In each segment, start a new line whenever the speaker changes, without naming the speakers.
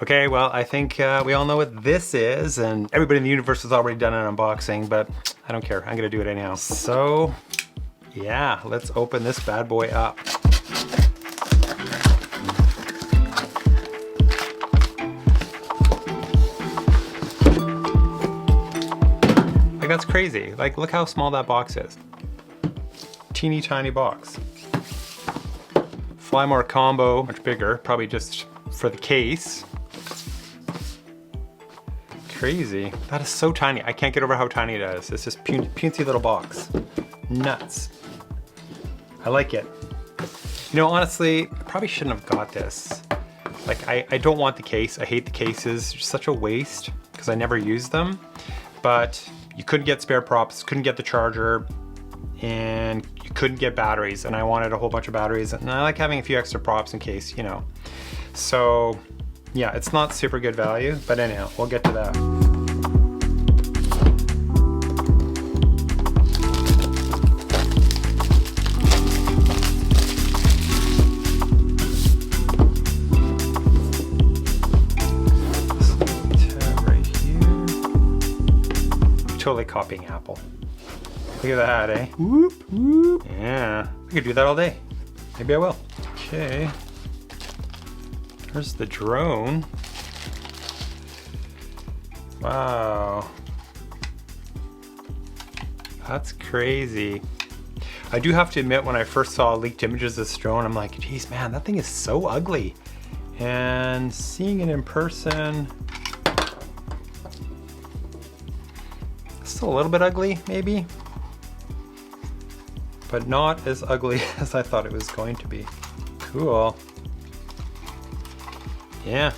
Okay, well, I think we all know what this is, and everybody in the universe has already done an unboxing, but I don't care. I'm gonna do it anyhow. So, yeah, let's open this bad boy up. Like, that's crazy. Like, look how small that box is. Teeny tiny box. Flymore combo, much bigger, probably just for the case. Crazy. That is so tiny. I can't get over how tiny it is. It's just puny little box. Nuts. I like it. You know, honestly, I probably shouldn't have got this. Like, I don't want the case. I hate the cases. It's such a waste because I never use them. But you couldn't get spare props, couldn't get the charger, and you couldn't get batteries. And I wanted a whole bunch of batteries. And I like having a few extra props in case, you know. So, yeah, it's not super good value, but anyhow, we'll get to that. Right here. Totally copying Apple. Look at that, eh? Whoop, whoop. Yeah, I could do that all day. Maybe I will. Okay. There's the drone. Wow. That's crazy. I do have to admit, when I first saw leaked images of this drone, I'm like, geez, man, that thing is so ugly. And seeing it in person, still a little bit ugly, maybe. But not as ugly as I thought it was going to be. Cool. Yeah.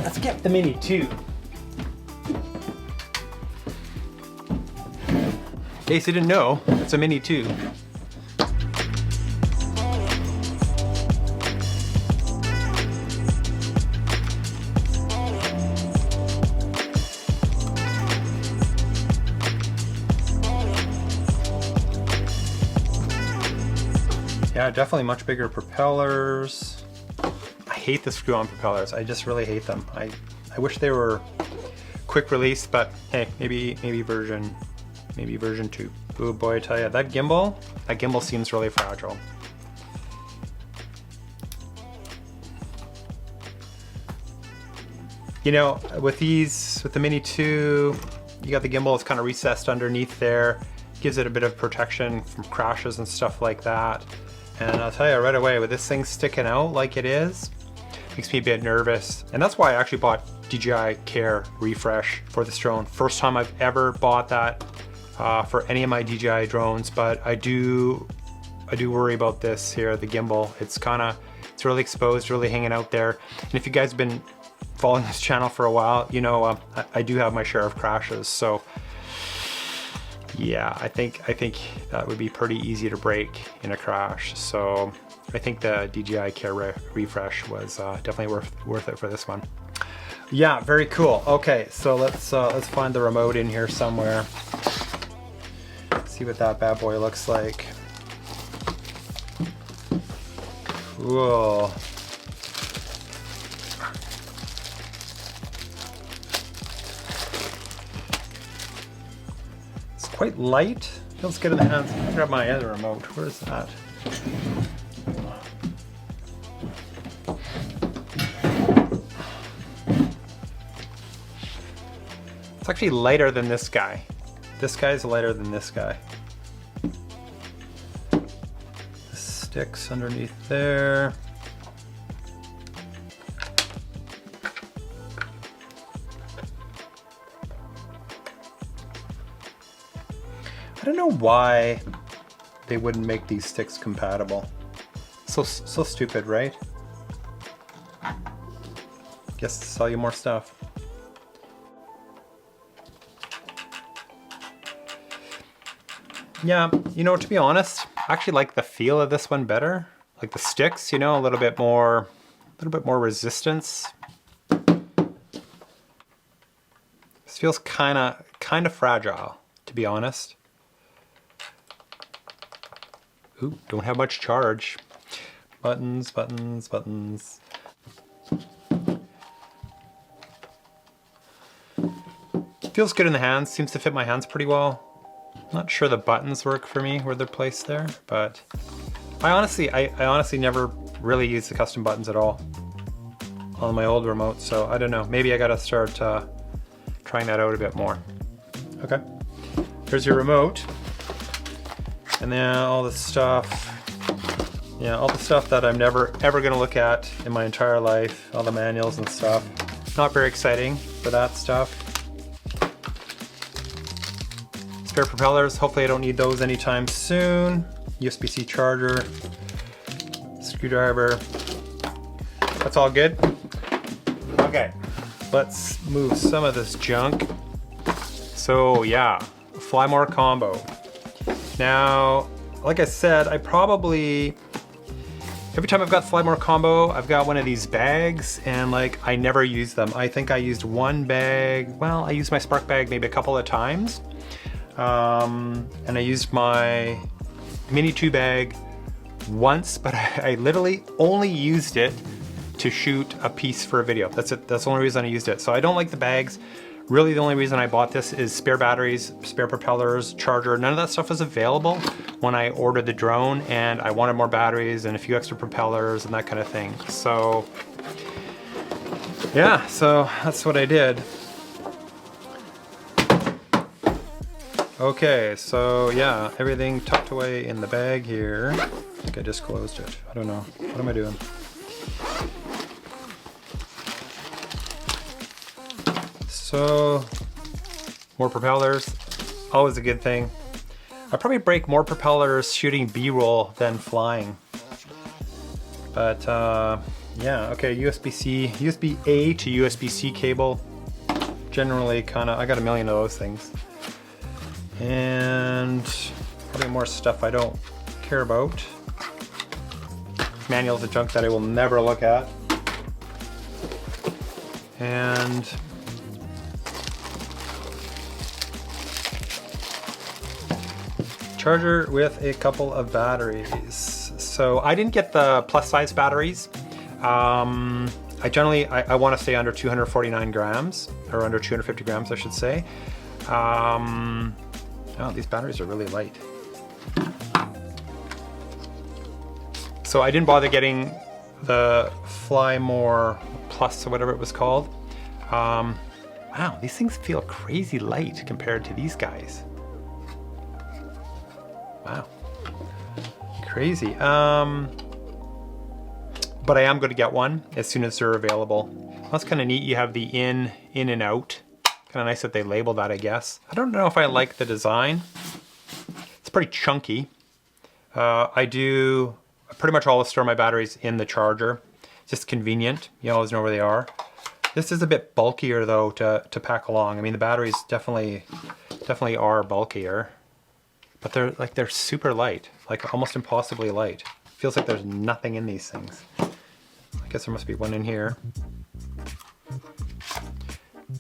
Let's get the Mini 2. In case you didn't know, it's a Mini 2. Yeah, definitely much bigger propellers. I hate the screw-on propellers. I just really hate them. I wish they were quick release, but hey, maybe version 2. Oh boy, I tell you, that gimbal seems really fragile. You know, with the Mini 2, you got the gimbal, it's kind of recessed underneath there. Gives it a bit of protection from crashes and stuff like that. And I'll tell you right away, with this thing sticking out like it is, makes me a bit nervous. And that's why I actually bought DJI Care Refresh for this drone. First time I've ever bought that for any of my DJI drones, but I do worry about this here, the gimbal. It's really exposed, really hanging out there. And if you guys have been following this channel for a while, you know I do have my share of crashes. So yeah, I think that would be pretty easy to break in a crash. So I think the DJI Care Refresh was definitely worth it for this one. Yeah, very cool. Okay, so let's find the remote in here somewhere. See what that bad boy looks like. Cool. Quite light. Feels good in the hands. I'll grab my other remote. Where is that? It's actually lighter than this guy. This guy's lighter than this guy. The stick's underneath there. I don't know why they wouldn't make these sticks compatible. So stupid, right? Guess to sell you more stuff. Yeah, you know, to be honest, I actually like the feel of this one better. Like the sticks, you know, a little bit more resistance. This feels kind of fragile, to be honest. Ooh, don't have much charge. Buttons, buttons, buttons. Feels good in the hands, seems to fit my hands pretty well. Not sure the buttons work for me where they're placed there, but I honestly never really used the custom buttons at all on my old remote, so I don't know. Maybe I gotta start trying that out a bit more. Okay, here's your remote. And then all the stuff, yeah, all the stuff that I'm never ever gonna look at in my entire life, all the manuals and stuff. Not very exciting for that stuff. Spare propellers, hopefully I don't need those anytime soon. USB-C charger, screwdriver. That's all good. Okay, let's move some of this junk. So yeah, Fly More combo. Now, like I said, I probably, every time I've got Fly More combo, I've got one of these bags and like I never use them. I think I used one bag, well, I used my Spark bag maybe a couple of times. And I used my Mini 2 bag once, but I literally only used it to shoot a piece for a video. That's it. That's the only reason I used it. So I don't like the bags. Really, the only reason I bought this is spare batteries, spare propellers, charger. None of that stuff was available when I ordered the drone, and I wanted more batteries and a few extra propellers and that kind of thing. So yeah, so that's what I did. Okay, so yeah, everything tucked away in the bag here. I think I just closed it. I don't know. What am I doing? So, more propellers. Always a good thing. I probably break more propellers shooting B-roll than flying. But yeah, okay, USB-C, USB-A to USB-C cable. Generally kinda, I got a million of those things. And probably more stuff I don't care about. Manuals of junk that I will never look at. And charger with a couple of batteries. So I didn't get the plus size batteries. I want to stay under 249 grams, or under 250 grams I should say. Oh, these batteries are really light. So I didn't bother getting the Fly More Plus or whatever it was called. Wow, these things feel crazy light compared to these guys. Wow, crazy. But I am going to get one as soon as they're available. That's kind of neat. You have the in and out. Kind of nice that they label that, I guess. I don't know if I like the design. It's pretty chunky. I pretty much always store my batteries in the charger. It's just convenient. You always know where they are. This is a bit bulkier though to pack along. I mean, the batteries definitely are bulkier, but they're super light, like almost impossibly light. Feels like there's nothing in these things. I guess there must be one in here.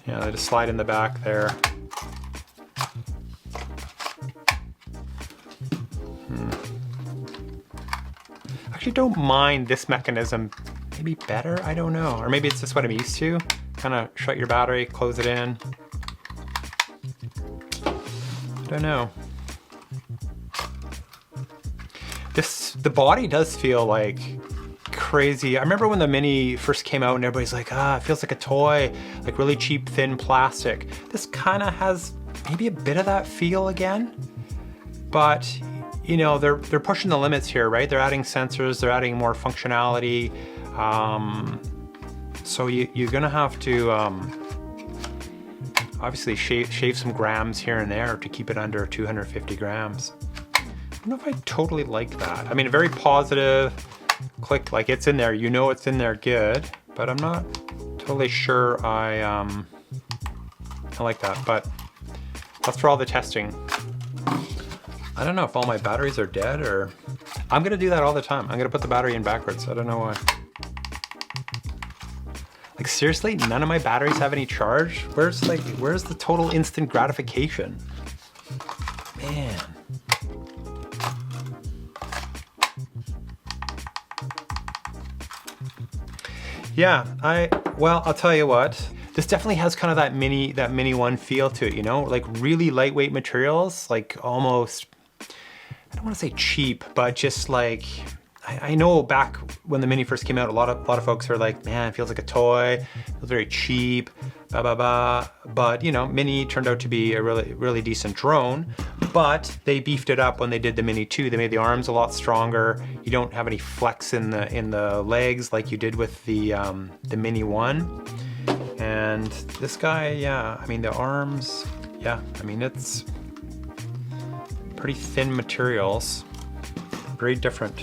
Yeah, they just slide in the back there. Actually don't mind this mechanism. Maybe better, I don't know. Or maybe it's just what I'm used to. Kind of shut your battery, close it in. I don't know. The body does feel like crazy. I remember when the Mini first came out and everybody's like, it feels like a toy, like really cheap, thin plastic. This kind of has maybe a bit of that feel again, but you know, they're pushing the limits here, right? They're adding sensors, they're adding more functionality. So you're gonna have to obviously shave some grams here and there to keep it under 250 grams. I don't know if I totally like that. I mean, very positive click, like it's in there, you know it's in there good, but I'm not totally sure I like that, but that's for all the testing. I don't know if all my batteries are dead or... I'm gonna do that all the time. I'm gonna put the battery in backwards. I don't know why. Like seriously, none of my batteries have any charge? Where's the total instant gratification? Man. Yeah, well, I'll tell you what. This definitely has kind of that mini one feel to it, you know? Like really lightweight materials, like almost, I don't want to say cheap, but just like, I know back when the Mini first came out, a lot of folks are like, man, it feels like a toy, it feels very cheap, blah, blah, blah. But you know, Mini turned out to be a really decent drone, but they beefed it up when they did the Mini 2. They made the arms a lot stronger. You don't have any flex in the legs like you did with the Mini 1. And this guy, yeah, I mean the arms, yeah, I mean it's pretty thin materials, very different.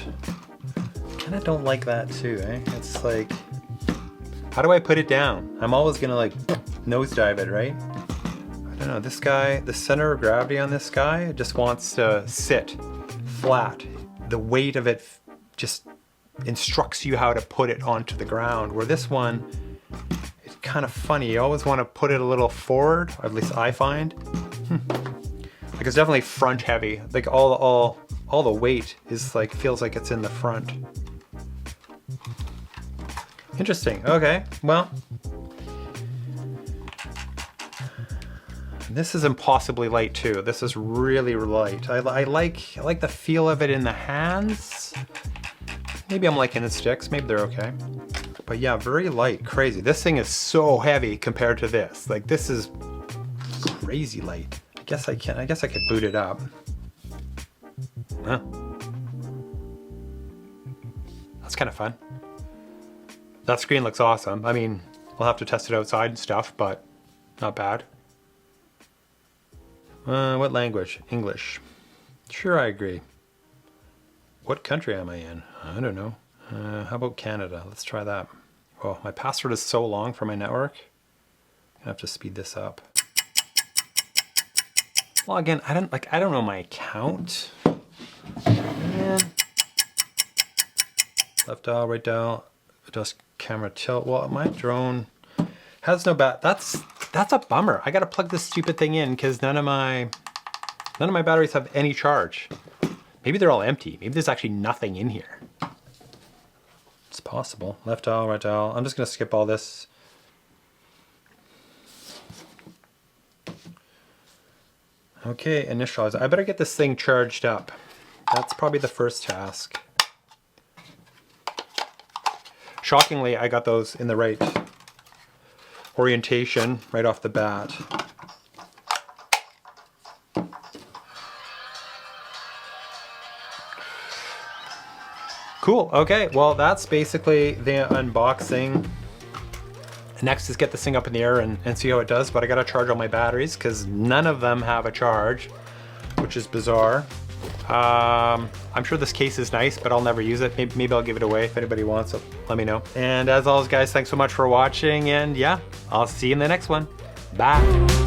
Kind of don't like that too, eh? It's like, how do I put it down? I'm always gonna like nosedive it, right? I don't know, this guy, the center of gravity on this guy just wants to sit flat. The weight of it just instructs you how to put it onto the ground, where this one, it's kind of funny. You always want to put it a little forward, or at least I find. Like it's definitely front heavy. Like all the weight is like, feels like it's in the front. Interesting, okay, well. This is impossibly light too. This is really light. I like the feel of it in the hands. Maybe I'm liking the sticks, maybe they're okay. But yeah, very light, crazy. This thing is so heavy compared to this. Like this is crazy light. I guess I could boot it up. Huh. That's kind of fun. That screen looks awesome. I mean, we'll have to test it outside and stuff, but not bad. What language? English. Sure, I agree. What country am I in? I don't know. How about Canada? Let's try that. Oh, my password is so long for my network. I'm gonna have to speed this up. Log in. I don't know my account. Man. Left dial, right dial, adjust camera tilt. Well, my drone has no that's a bummer. I gotta plug this stupid thing in because none of my batteries have any charge. Maybe they're all empty. Maybe there's actually nothing in here. It's possible. Left dial, right dial. I'm just gonna skip all this. Okay, initialize. I better get this thing charged up. That's probably the first task. Shockingly, I got those in the right orientation right off the bat. Cool, okay, well that's basically the unboxing. Next is get this thing up in the air and see how it does, but I gotta charge all my batteries because none of them have a charge, which is bizarre. I'm sure this case is nice, but I'll never use it. Maybe I'll give it away if anybody wants it. Let me know. And as always, guys, thanks so much for watching. And yeah, I'll see you in the next one. Bye.